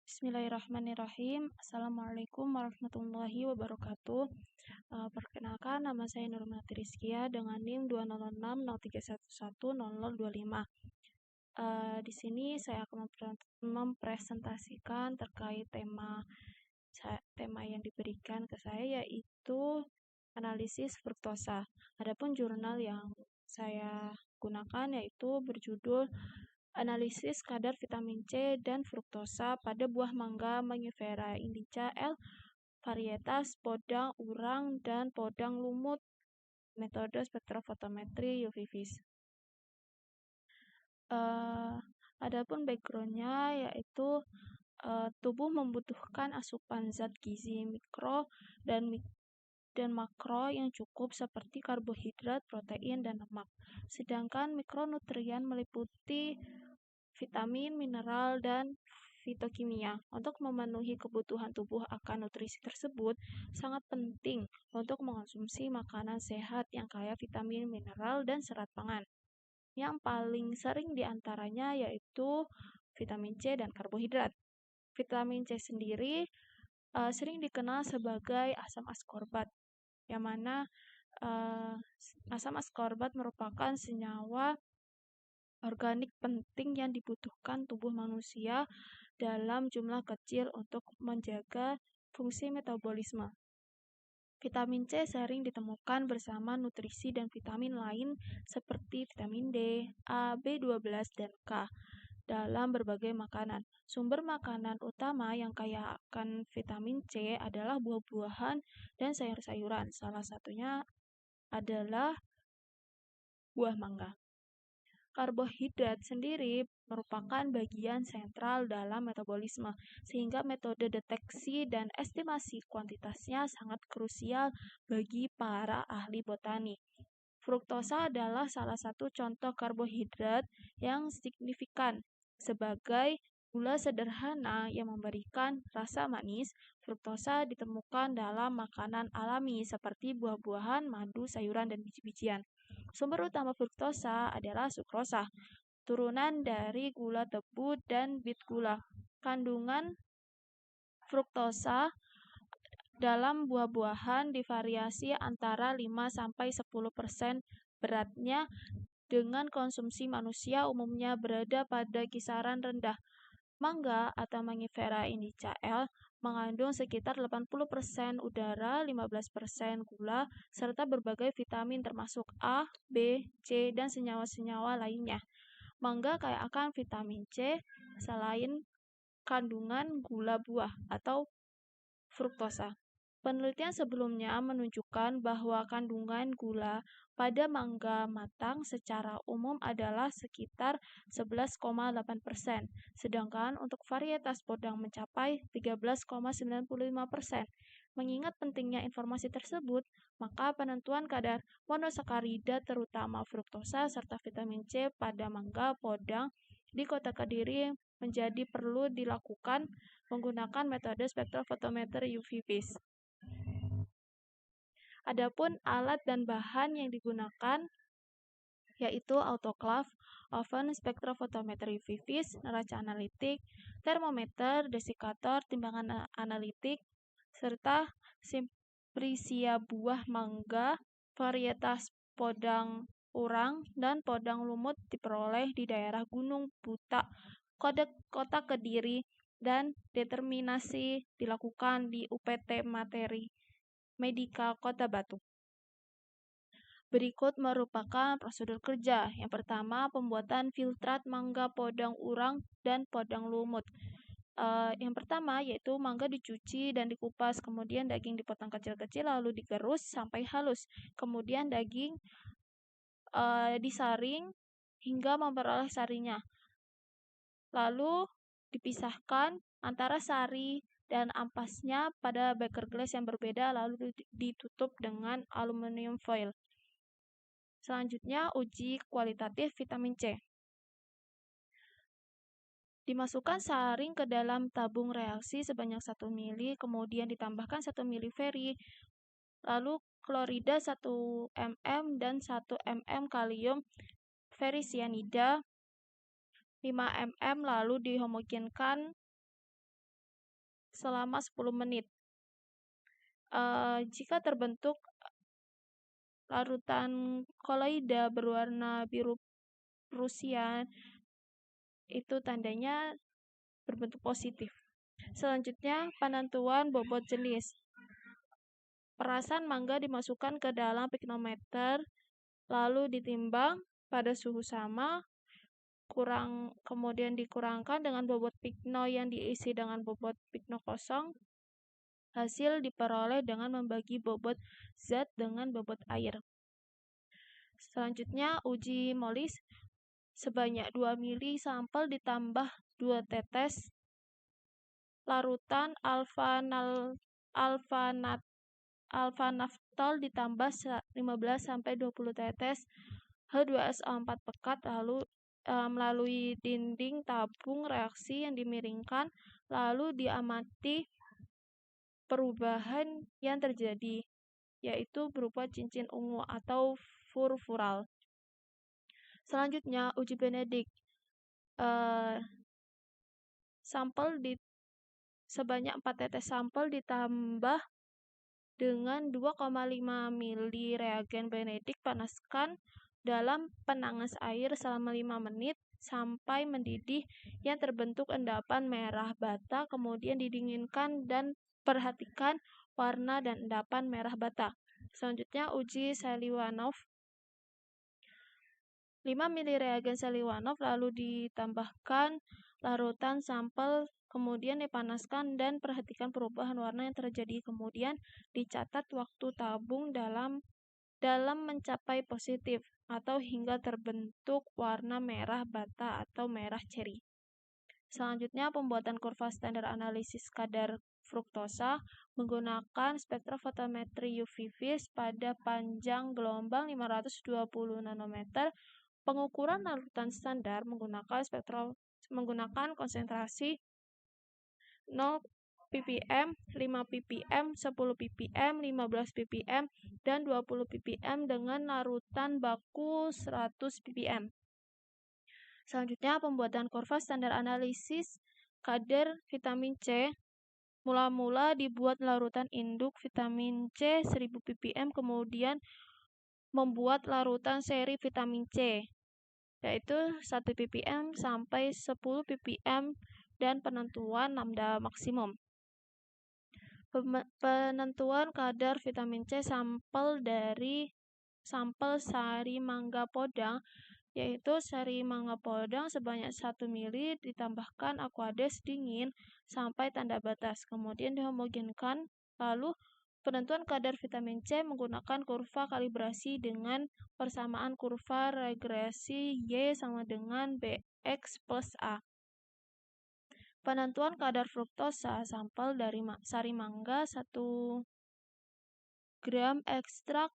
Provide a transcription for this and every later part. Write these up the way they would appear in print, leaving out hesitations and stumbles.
Bismillahirrahmanirrahim. Assalamualaikum warahmatullahi wabarakatuh. Perkenalkan, nama saya Nurmati Rizkia dengan NIM 20603110025. Di sini saya akan mempresentasikan terkait tema yang diberikan ke saya, yaitu analisis fruktosa. Adapun jurnal yang saya gunakan yaitu berjudul Analisis kadar vitamin C dan fruktosa pada buah mangga Mangifera indica L, varietas podang urang dan podang lumut, metode spektrofotometri UV-Vis. Adapun backgroundnya yaitu tubuh membutuhkan asupan zat gizi mikro dan makro yang cukup seperti karbohidrat, protein, dan lemak. Sedangkan mikronutrien meliputi vitamin, mineral, dan fitokimia. Untuk memenuhi kebutuhan tubuh akan nutrisi tersebut, sangat penting untuk mengonsumsi makanan sehat yang kaya vitamin, mineral, dan serat pangan. Yang paling sering diantaranya yaitu vitamin C dan karbohidrat. Vitamin C sendiri sering dikenal sebagai asam askorbat, yang mana asam askorbat merupakan senyawa organik penting yang dibutuhkan tubuh manusia dalam jumlah kecil untuk menjaga fungsi metabolisme. Vitamin C sering ditemukan bersama nutrisi dan vitamin lain seperti vitamin D, A, B12, dan K dalam berbagai makanan. Sumber makanan utama yang kaya akan vitamin C adalah buah-buahan dan sayur-sayuran. Salah satunya adalah buah mangga. Karbohidrat sendiri merupakan bagian sentral dalam metabolisme, sehingga metode deteksi dan estimasi kuantitasnya sangat krusial bagi para ahli botani. Fruktosa adalah salah satu contoh karbohidrat yang signifikan. Sebagai gula sederhana yang memberikan rasa manis, fruktosa ditemukan dalam makanan alami seperti buah-buahan, madu, sayuran, dan biji-bijian. Sumber utama fruktosa adalah sukrosa, turunan dari gula tebu dan bit gula. Kandungan fruktosa dalam buah-buahan divariasi antara 5-10% beratnya, dengan konsumsi manusia umumnya berada pada kisaran rendah. Mangga atau Mangifera indica L mengandung sekitar 80% udara, 15% gula, serta berbagai vitamin termasuk A, B, C, dan senyawa-senyawa lainnya. Mangga kaya akan vitamin C selain kandungan gula buah atau fruktosa. Penelitian sebelumnya menunjukkan bahwa kandungan gula pada mangga matang secara umum adalah sekitar 11,8%, sedangkan untuk varietas podang mencapai 13,95%. Mengingat pentingnya informasi tersebut, maka penentuan kadar monosakarida terutama fruktosa serta vitamin C pada mangga podang di Kota Kediri menjadi perlu dilakukan menggunakan metode spektrofotometri UV-Vis. Adapun alat dan bahan yang digunakan yaitu autoclave, oven, spektrofotometri UV-Vis, neraca analitik, termometer, desikator, timbangan analitik, serta simprisia buah mangga, varietas podang urang, dan podang lumut diperoleh di daerah Gunung Buta, Kota Kediri, dan determinasi dilakukan di UPT Materi Medika Kota Batu. Berikut merupakan prosedur kerja. Yang pertama, pembuatan filtrat mangga podang urang dan podang lumut. Yang pertama yaitu mangga dicuci dan dikupas, kemudian daging dipotong kecil-kecil lalu digerus sampai halus. Kemudian daging disaring hingga memperoleh sarinya. Lalu dipisahkan antara sari dan ampasnya pada beker glass yang berbeda, lalu ditutup dengan aluminium foil. Selanjutnya, uji kualitatif vitamin C. Dimasukkan saring ke dalam tabung reaksi sebanyak 1 ml, kemudian ditambahkan 1 ml feri, lalu klorida 1 ml dan 1 ml kalium ferisianida 5 ml, lalu dihomogenkan selama 10 menit. Jika terbentuk larutan koloida berwarna biru Prusian, itu tandanya berbentuk positif. Selanjutnya, penentuan bobot jenis. Perasan mangga dimasukkan ke dalam piknometer, lalu ditimbang pada suhu sama, kemudian dikurangkan dengan bobot pikno yang diisi dengan bobot pikno kosong. Hasil diperoleh dengan membagi bobot zat dengan bobot air. Selanjutnya, uji molis. Sebanyak 2 mili sampel ditambah 2 tetes larutan alfa-naftol ditambah 15-20 tetes H2SO4 pekat, lalu melalui dinding tabung reaksi yang dimiringkan, lalu diamati perubahan yang terjadi, yaitu berupa cincin ungu atau furfural. Selanjutnya, uji Benedict. Sebanyak 4 tetes sampel ditambah dengan 2,5 mili reagen Benedict, panaskan dalam penanas air selama 5 menit sampai mendidih yang terbentuk endapan merah bata, kemudian didinginkan dan perhatikan warna dan endapan merah bata. Selanjutnya, uji Seliwanov. 5 mili reagen Seliwanov lalu ditambahkan larutan sampel, kemudian dipanaskan dan perhatikan perubahan warna yang terjadi. Kemudian dicatat waktu tabung dalam mencapai positif atau hingga terbentuk warna merah bata atau merah ceri. Selanjutnya, pembuatan kurva standar analisis kadar fruktosa menggunakan spektrofotometri UV vis pada panjang gelombang 520 nanometer. Pengukuran larutan standar menggunakan konsentrasi 0 ppm, 5 ppm, 10 ppm, 15 ppm, dan 20 ppm dengan larutan baku 100 ppm. Selanjutnya, pembuatan kurva standar analisis kadar vitamin C. Mula-mula dibuat larutan induk vitamin C 1000 ppm, kemudian membuat larutan seri vitamin C, yaitu 1 ppm sampai 10 ppm, dan penentuan lambda maksimum. Penentuan kadar vitamin C sampel dari sampel sari mangga podang, yaitu sari mangga podang sebanyak 1 mili ditambahkan aqueous dingin sampai tanda batas, kemudian dihomogenkan. Lalu penentuan kadar vitamin C menggunakan kurva kalibrasi dengan persamaan kurva regresi Y sama dengan BX plus A. Penentuan kadar fruktosa sampel dari sari mangga 1 gram ekstrak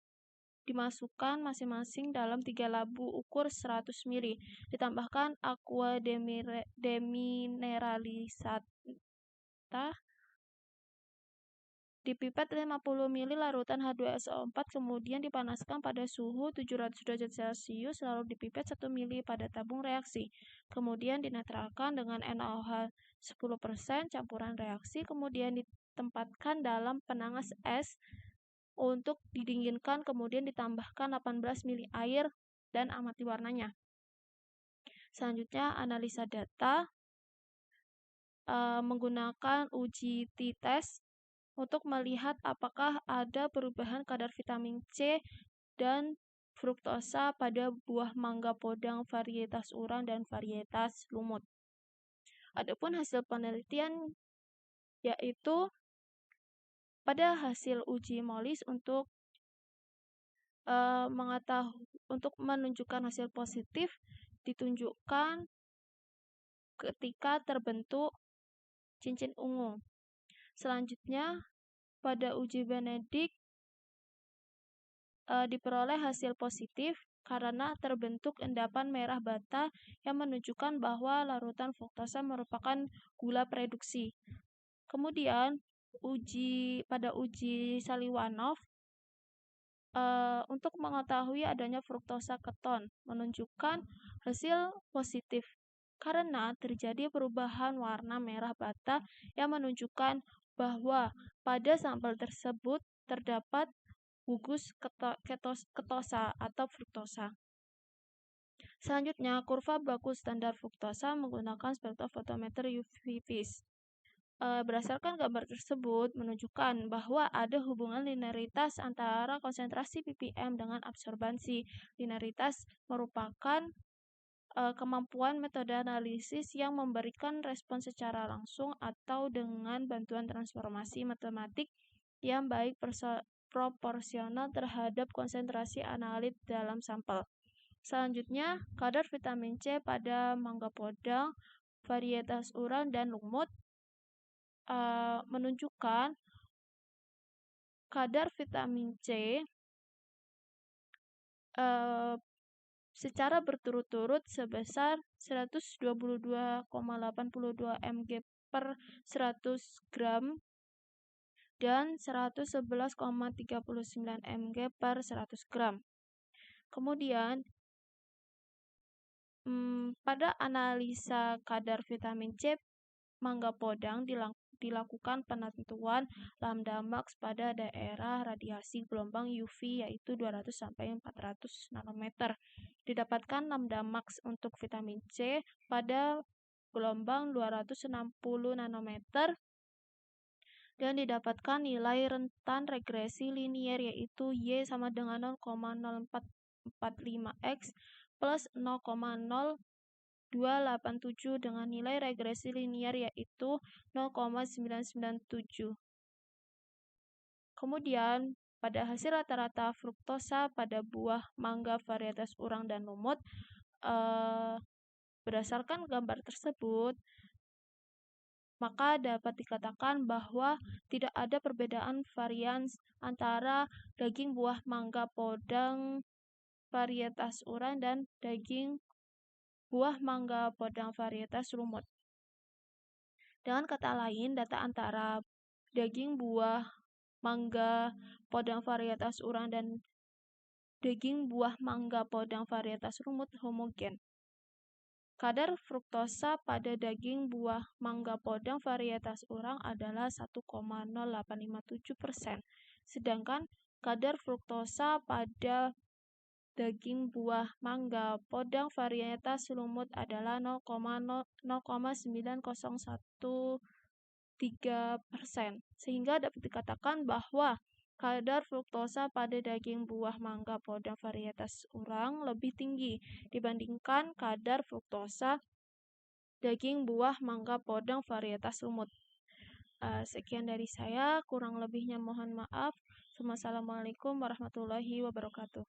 dimasukkan masing-masing dalam 3 labu ukur 100 mili, ditambahkan aqua demineralisata, dipipet 50 mili larutan H2SO4, kemudian dipanaskan pada suhu 700 derajat Celcius, lalu dipipet 1 mili pada tabung reaksi, kemudian dinetralkan dengan NaOH 10% campuran reaksi, kemudian ditempatkan dalam penanas es untuk didinginkan, kemudian ditambahkan 18 mili air dan amati warnanya. Selanjutnya, analisa data menggunakan uji t-test untuk melihat apakah ada perubahan kadar vitamin C dan fruktosa pada buah mangga podang varietas urang dan varietas lumut. Adapun hasil penelitian yaitu pada hasil uji molis untuk menunjukkan hasil positif ditunjukkan ketika terbentuk cincin ungu. Selanjutnya, pada uji Benedict diperoleh hasil positif karena terbentuk endapan merah bata yang menunjukkan bahwa larutan fruktosa merupakan gula reduksi. Kemudian, pada uji Seliwanov untuk mengetahui adanya fruktosa keton menunjukkan hasil positif karena terjadi perubahan warna merah bata yang menunjukkan bahwa pada sampel tersebut terdapat gugus ketosa atau fruktosa. Selanjutnya, kurva baku standar fruktosa menggunakan spektrofotometer UV vis. Berdasarkan gambar tersebut menunjukkan bahwa ada hubungan linearitas antara konsentrasi ppm dengan absorbansi. Linearitas merupakan kemampuan metode analisis yang memberikan respon secara langsung atau dengan bantuan transformasi matematik yang baik proporsional terhadap konsentrasi analit dalam sampel. Selanjutnya, kadar vitamin C pada mangga podang, varietas urang, dan lumut menunjukkan kadar vitamin C secara berturut-turut sebesar 122,82 mg per 100 gram dan 111,39 mg per 100 gram. Kemudian, pada analisa kadar vitamin C mangga podang dilakukan penentuan lambda max pada daerah radiasi gelombang UV yaitu 200-400 nanometer. Didapatkan lambda max untuk vitamin C pada gelombang 260 nanometer dan didapatkan nilai rentan regresi linier yaitu Y sama dengan 0,0445X plus 0,0287 dengan nilai regresi linier yaitu 0,997. Kemudian, pada hasil rata-rata fruktosa pada buah mangga varietas urang dan lumut, berdasarkan gambar tersebut, maka dapat dikatakan bahwa tidak ada perbedaan varians antara daging buah mangga podang varietas urang dan daging buah mangga podang varietas lumut. Dengan kata lain, data antara daging buah mangga podang varietas urang dan daging buah mangga podang varietas lumut homogen. Kadar fruktosa pada daging buah mangga podang varietas urang adalah 1,0857%, sedangkan kadar fruktosa pada daging buah mangga podang varietas lumut adalah 0,9013%, sehingga dapat dikatakan bahwa kadar fruktosa pada daging buah mangga podang varietas urang lebih tinggi dibandingkan kadar fruktosa daging buah mangga podang varietas lumut. Sekian dari saya, kurang lebihnya mohon maaf. Wassalamualaikum warahmatullahi wabarakatuh.